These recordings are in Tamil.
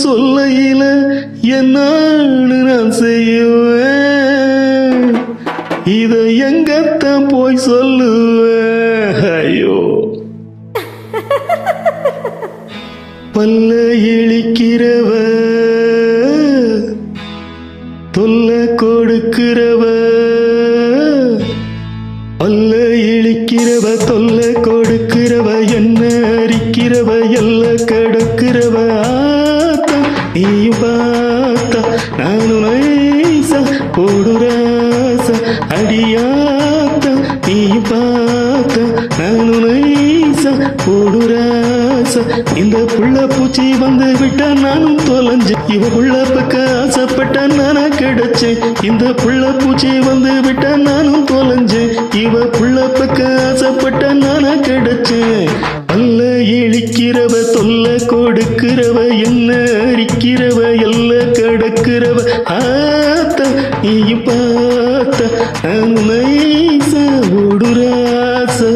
சொல்லையில என்னான்னு நான் செய்வேன், இதை எங்கத்தான் போய் சொல்லுவேன். ஐயோ, பல்ல இழிக்கிறவ தொல்ல கொடுக்கிறவ, பல்ல இழிக்கிறவ தொல்ல கொடுக்கிறவ, என்ன அரிக்கிறவ எல்ல கெடுக்கிறவ. ஆத்தா நீயும் பார்த்தா நானும் நைசா போடுறாசா, அடியாத்தா நீயும் பார்த்தா நானும் நைசா போடுறாசா. இந்த புள்ள பூச்சி வந்து விட்டா நானும் தொலைஞ்சேன், இவ புள்ள பக்க ஆசைப்பட்ட நானா கிடைச்சேன். இந்த புள்ள பூச்சி வந்து விட்டா நானும் தொலைஞ்சேன், இவ புள்ள பக்க ஆசைப்பட்ட நானா கிடைச்சேன். பல்ல இழிக்கிறவ தொல்ல கொடுக்கிறவ, என்ன அரிக்கிறவ எல்ல கடக்கிறவ. ஆத்தா நீயும் பார்த்தா நானும் நைசா ஓடுறாசா.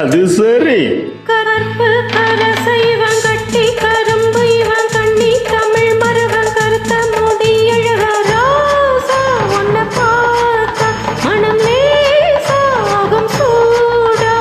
அது சரி. கருப்பு கரசை இவன் கட்டி கரும்பு இவன் கண்ணி தமிழ் மருவன் கருத்த முடி அழக ராசா, உன்னை பார்த்தா மனம் லேசா ஆகும் சூடா.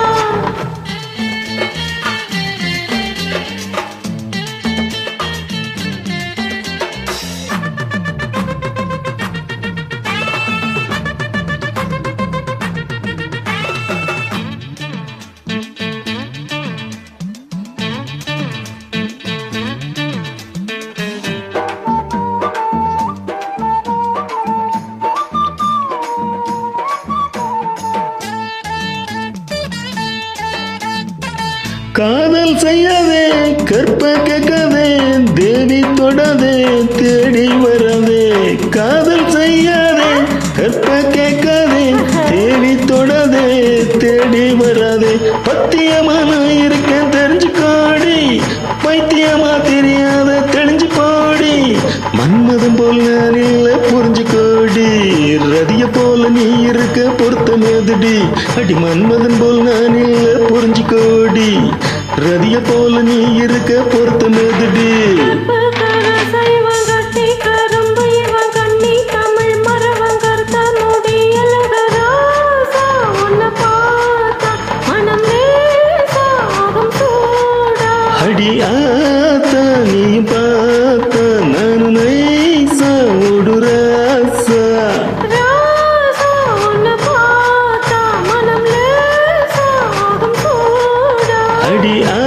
காதல் செய்யாதே கற்ப கேட்காதே, தேவி தொடாதே தேடி வரதே. காதல் செய்யாதே கற்ப கேட்காதே, தேவி தொடாதே தேடி வராதே. பத்தியமா நான் இருக்கேன் தெரிஞ்சுக்கோடி, பைத்தியமா தெரியாத தெளிஞ்சு போடி. மன்மதம் போல் நான் இல்லை புரிஞ்சுக்கோடி, ரதிய போல நீ இருக்க பொருத்தமேதுடி. அடி மன்மதன் போல் நான் இல்லை புரிஞ்சுக்கோடி, ரதிய போல நீ இருக்க பொருத்தமேதுடி. அடி ஆத்தா நீயும் பார்த்தா நானும் நைசா ஓடுறாசா. அடி ஆ